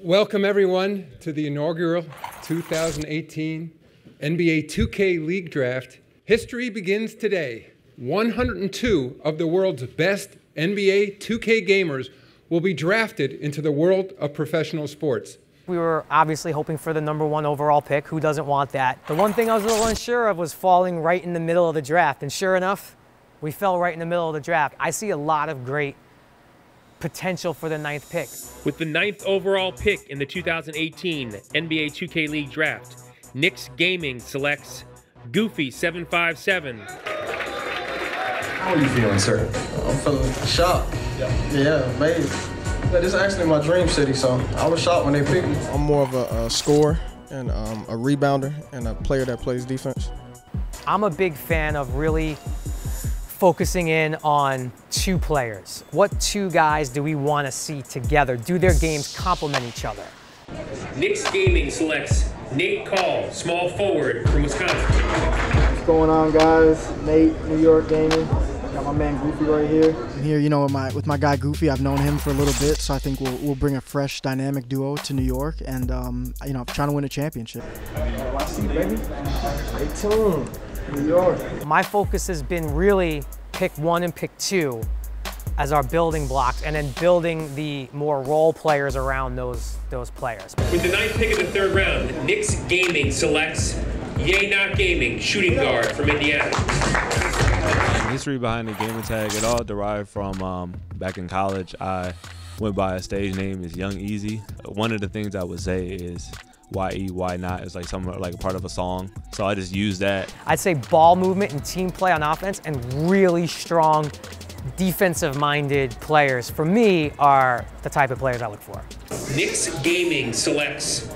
Welcome everyone to the inaugural 2018 NBA 2K League Draft. History begins today. 102 of the world's best NBA 2K gamers will be drafted into the world of professional sports. We were obviously hoping for the #1 overall pick. Who doesn't want that? The one thing I was a little unsure of was falling right in the middle of the draft, and sure enough, we fell right in the middle of the draft. I see a lot of great potential for the 9th pick. With the 9th overall pick in the 2018 NBA 2K League Draft, Knicks Gaming selects Goofy757. How are you feeling, sir? I'm feeling shocked. Yeah, amazing. This is actually my dream city, so I was shocked when they picked me. I'm more of a scorer and a rebounder and a player that plays defense. I'm a big fan of really focusing in on two players. What two guys do we want to see together? Do their games complement each other? Knicks Gaming selects Nate Call, small forward from Wisconsin. What's going on, guys? Nate, New York Gaming. Got my man Goofy right here. I'm here, you know, with my guy Goofy. I've known him for a little bit, so I think we'll bring a fresh, dynamic duo to New York, and you know, I'm trying to win a championship. YC, baby. Stay tuned. New York. My focus has been really pick 1 and pick 2 as our building blocks, and then building the more role players around those players. With the 9th pick in the 3rd round, Knicks Gaming selects Yay Not Gaming, shooting guard from Indiana. The history behind the gamer tag, it all derived from back in college. I went by a stage name as Young Easy. One of the things I would say is YE, why not? It's like something like a part of a song. So I just use that. I'd say ball movement and team play on offense, and really strong defensive-minded players, for me, are the type of players I look for. Knicks Gaming selects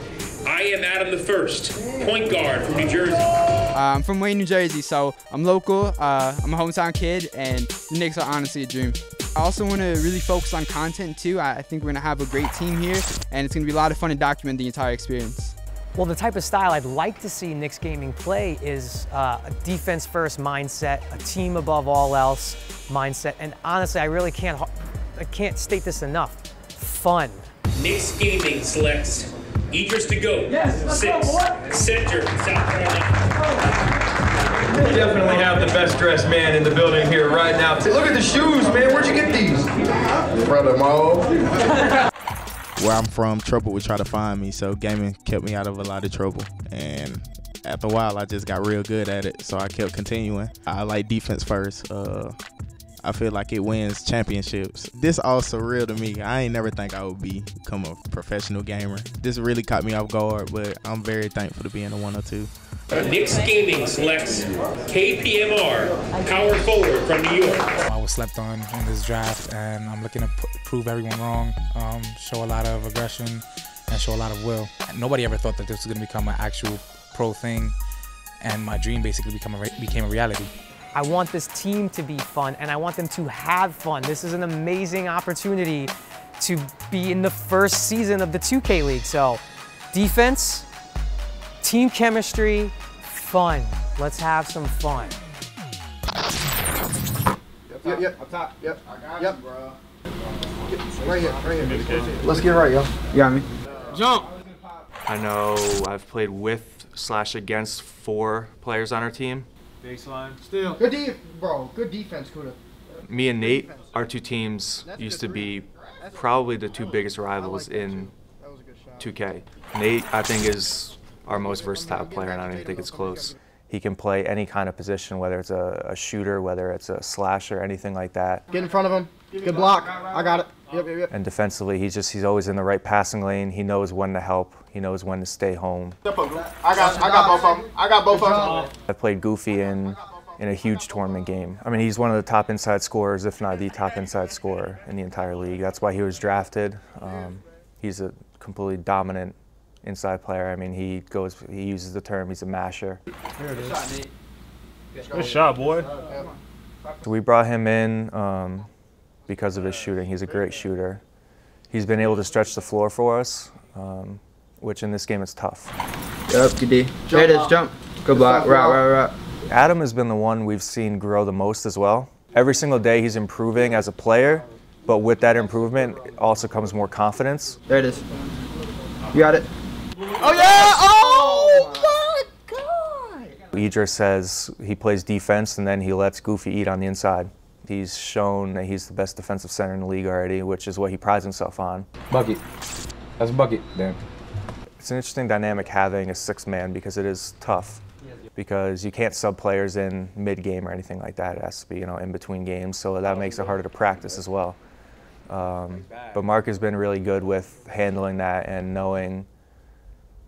I Am Adam the First, point guard from New Jersey. I'm from Wayne, New Jersey, so I'm local. I'm a hometown kid, and the Knicks are honestly a dream. I also want to really focus on content too. I think we're going to have a great team here, and it's going to be a lot of fun to document the entire experience. Well, the type of style I'd like to see Knicks Gaming play is a defense-first mindset, a team above all else mindset, and honestly, I can't state this enough. Fun. Knicks Gaming selects Idris to GO, 6, center, South Carolina. We definitely have the best dressed man in the building here right now. Look at the shoes, man. Where'd you get these? Brother Mo. Where I'm from, trouble would try to find me, so gaming kept me out of a lot of trouble. And after a while, I just got real good at it, so I kept continuing. I like defense first. I feel like it wins championships. This also real to me. I ain't never think I would become a professional gamer. This really caught me off guard, but I'm very thankful to be in the 102. Knicks Gaming selects KPMR, power forward from New York. I was slept on in this draft, and I'm looking to prove everyone wrong, show a lot of aggression, and show a lot of will. Nobody ever thought that this was going to become an actual pro thing, and my dream basically became a reality. I want this team to be fun, and I want them to have fun. This is an amazing opportunity to be in the first season of the 2K League. So, defense, team chemistry, fun. Let's have some fun. Yep. Up top. Yep. I got you, bro. Right here. Let's get right, yo. You got me. Jump! I know I've played with / against 4 players on our team. Baseline. Still. Good defense, Kuda. Me and Nate, our 2 teams used to be probably the 2 biggest rivals in 2K. Nate, I think, is our most versatile player, and I don't even think it's close. He can play any kind of position, whether it's a shooter, whether it's a slasher, anything like that. Get in front of him. Good block. I got it. Yep. And defensively, he's always in the right passing lane. He knows when to help. He knows when to stay home. I got both of them. I played Goofy in a huge tournament game. I mean, he's one of the top inside scorers, if not the top inside scorer in the entire league. That's why he was drafted. He's a completely dominant inside player. I mean, he uses the term, he's a masher. There it is. Good shot, boy. So we brought him in because of his shooting. He's a great shooter. He's been able to stretch the floor for us, which in this game is tough. Yep, good D. There it is, jump. Good block, right. Adam has been the one we've seen grow the most as well. Every single day he's improving as a player, but with that improvement also comes more confidence. There it is. You got it. Oh yeah! Oh my God! Idris says he plays defense and then he lets Goofy eat on the inside. He's shown that he's the best defensive center in the league already, which is what he prides himself on. Bucket. That's a bucket, Dan. It's an interesting dynamic having a sixth man because it is tough. Because you can't sub players in mid-game or anything like that. It has to be, you know, in between games, so that makes it harder to practice as well. But Mark has been really good with handling that and knowing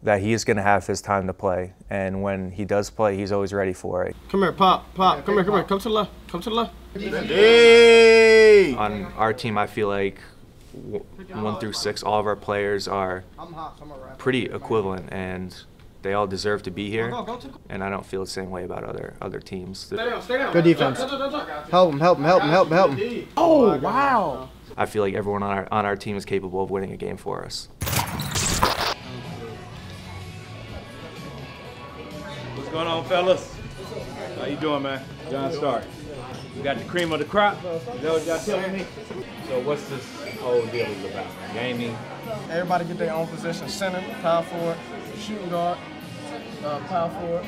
that he is going to have his time to play. And when he does play, he's always ready for it. Come here, Pop. Come here. Come to the left. Come to the left. Hey! On our team, I feel like 1 through 6, all of our players are pretty equivalent, and they all deserve to be here. And I don't feel the same way about other teams. Stay down. Good defense. Help him. Oh, wow. I feel like everyone on our team is capable of winning a game for us. What's going on, fellas? How you doing, man? John Stark. We got the cream of the crop. Is that what y'all telling me? So what's this whole deal is about? Gaming? Everybody get their own position. Center, power forward, shooting guard, power forward.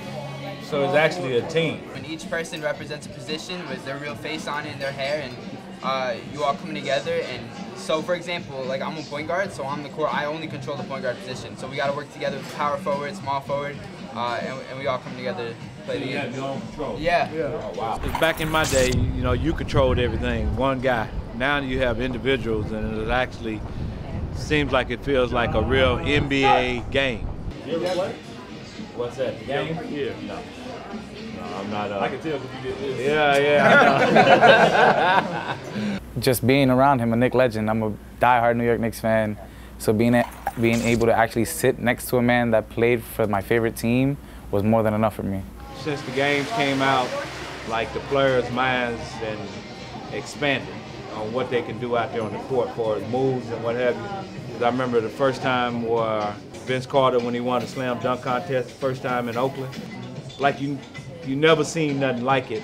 So it's actually a team. When each person represents a position with their real face on it and their hair, and you all come together. And so, for example, like I'm a point guard, so on the court, I only control the point guard position. So we got to work together with power forward, small forward, and we all come together to play the game. You have your own control. Yeah. Oh, wow. Back in my day, you know, you controlled everything, one guy. Now you have individuals, and it actually seems like it feels like a real NBA game. You ever play? What's that? The game? Yeah. No, I'm not. I can tell because you did this. Yeah. Just being around him, a Knicks legend. I'm a diehard New York Knicks fan. So being able to actually sit next to a man that played for my favorite team was more than enough for me. Since the games came out, like the players' minds and expanded on what they can do out there on the court for moves and what have you. Because I remember the first time where Vince Carter, when he won the slam dunk contest, the first time in Oakland, like you never seen nothing like it,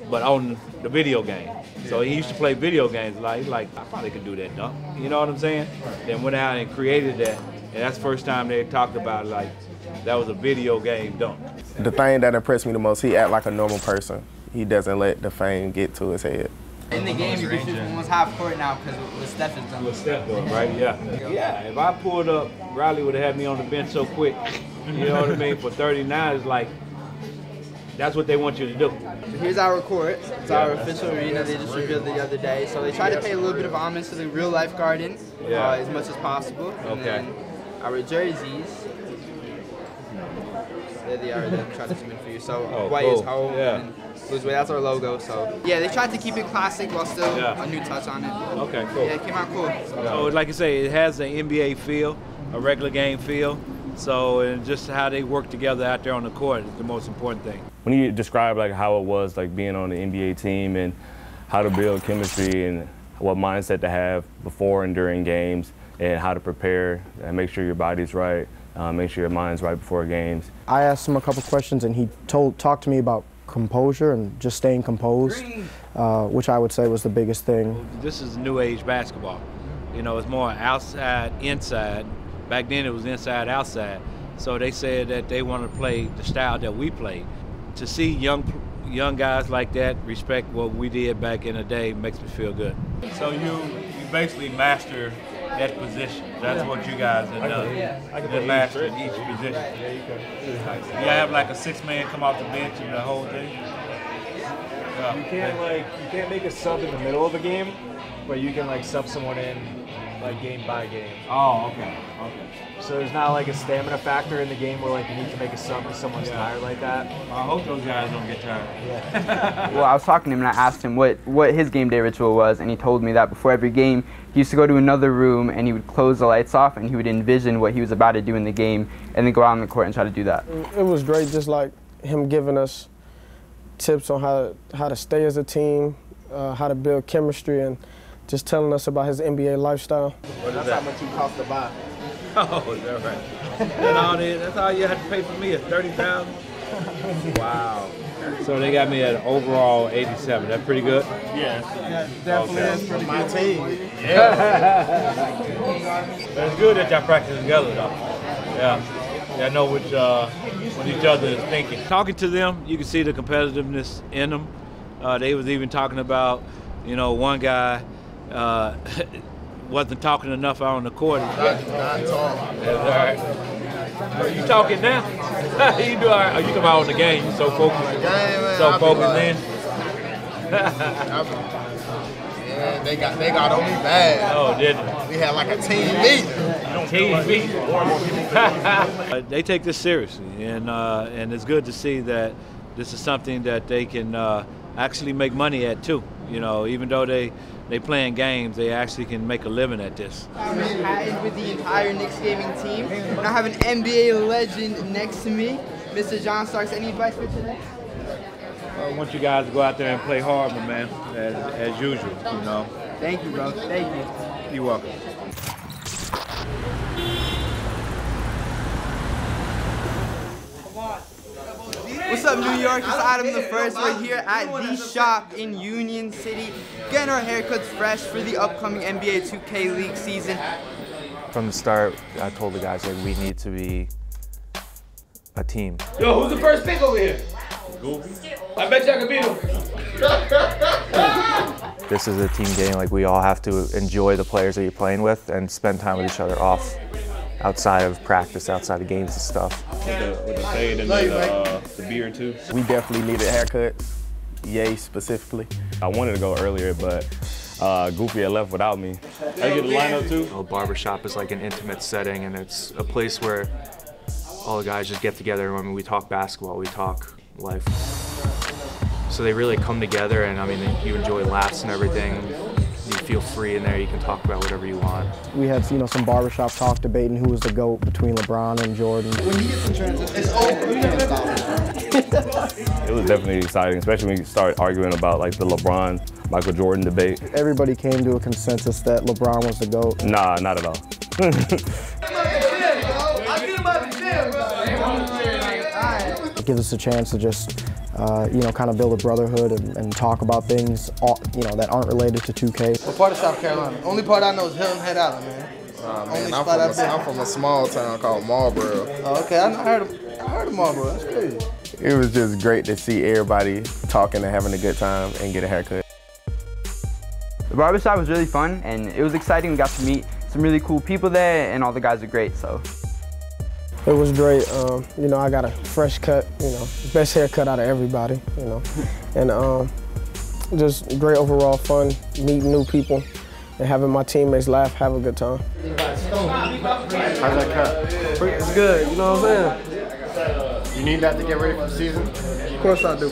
but on the video game. So he used to play video games a lot. He's like, I probably could do that dunk. You know what I'm saying? Then went out and created that, and that's the first time they talked about like that was a video game dunk. The thing that impressed me the most, he act like a normal person. He doesn't let the fame get to his head. In the game, you can shoot almost half court now because what Steph has done. What Steph done, right? Yeah. Yeah, if I pulled up, Riley would have had me on the bench so quick. You know what I mean? For 39, it's like, that's what they want you to do. So here's our court. It's our official arena. They just revealed it the other day. So they try to pay a little bit of homage to the real life garden as much as possible. And then our jerseys, there they are. They're trying to zoom in for you. So white is home and blue's away. That's our logo. So yeah, they tried to keep it classic while still a new touch on it. Okay, cool. Yeah, it came out cool. So like I say, it has an NBA feel, a regular game feel. So and just how they work together out there on the court is the most important thing. When you describe like how it was like being on the NBA team and how to build chemistry and what mindset to have before and during games and how to prepare and make sure your body's right, make sure your mind's right before games. I asked him a couple questions and he talked to me about composure and just staying composed, which I would say was the biggest thing. This is new age basketball. You know, it's more outside, inside. Back then it was inside, outside. So they said that they want to play the style that we play. To see young guys like that respect what we did back in the day makes me feel good. So you basically master that position. That's what you guys have done. You master each position. Yeah, you can. You have like a 6-man come off the bench and the whole thing. You can't make a sub in the middle of a game, but you can like sub someone in like game by game. Oh, okay. So there's not like a stamina factor in the game where like you need to make a sub if someone's tired like that. I hope those guys don't get tired. Yeah. Well, I was talking to him and I asked him what his game day ritual was, and he told me that before every game he used to go to another room and he would close the lights off and he would envision what he was about to do in the game and then go out on the court and try to do that. It was great, just like him giving us tips on how to stay as a team, how to build chemistry, and just telling us about his NBA lifestyle. That's how much he cost to buy. Oh, is that right? That's all you had to pay for me is $30,000. Wow. So they got me at overall 87. That's pretty good? Yeah, definitely is pretty My good. team. Yeah. But it's good that y'all practice together, though. Yeah. Y'all know what each other is thinking. Talking to them, you can see the competitiveness in them. They was even talking about, you know, one guy wasn't talking enough out on the court. Not talking. That's all right. Are you talking now? You do all right. Are you come out on the game? You so focused. So focused in. Yeah, they got on me bad. Oh, didn't they? We had like a team meeting. They take this seriously, and it's good to see that this is something that they can actually make money at too. You know, even though they playing games, they actually can make a living at this. I'm chatting with the entire Knicks Gaming team, and I have an NBA legend next to me, Mr. John Starks. Any advice for today? I want you guys to go out there and play hard, my man, as usual, you know. Thank you, bro. Thank you. You're welcome. What's up, New York? It's Adam the First. We're here at the shop in Union City, getting our haircuts fresh for the upcoming NBA 2K League season. From the start, I told the guys, like, we need to be a team. Yo, who's the first pick over here? Goofy. I bet y'all can beat him. This is a team game. Like, we all have to enjoy the players that you're playing with and spend time with each other outside of practice, outside of games and stuff. With the fade and the beard too. We definitely needed a haircut. Yay, specifically. I wanted to go earlier, but Goofy had left without me. I get the lineup too. A barbershop is like an intimate setting, and it's a place where all the guys just get together. I mean, we talk basketball, we talk life. So they really come together, and I mean, you enjoy laughs and everything. You feel free in there. You can talk about whatever you want. We had, some barbershop talk debating who was the GOAT between LeBron and Jordan. When he gets in transition, it's over. You can't stop it. It was definitely exciting, especially when you start arguing about like the LeBron, Michael Jordan debate. Everybody came to a consensus that LeBron was the GOAT. Nah, not at all. It gives us a chance to just, kind of build a brotherhood and talk about things, that aren't related to 2K. What part of South Carolina? Only part I know is Hilton Head Island, man. Man, I'm from a small town called Marlboro. Oh, okay, I heard of Marlboro. That's crazy. It was just great to see everybody talking and having a good time and get a haircut. The barbershop was really fun, and it was exciting. We got to meet some really cool people there, and all the guys are great, so. It was great. I got a fresh cut, best haircut out of everybody, and just great overall fun, meeting new people, and having my teammates laugh, have a good time. How's that cut? It's good, you know what I'm saying? You need that to get ready for the season? Of course I do.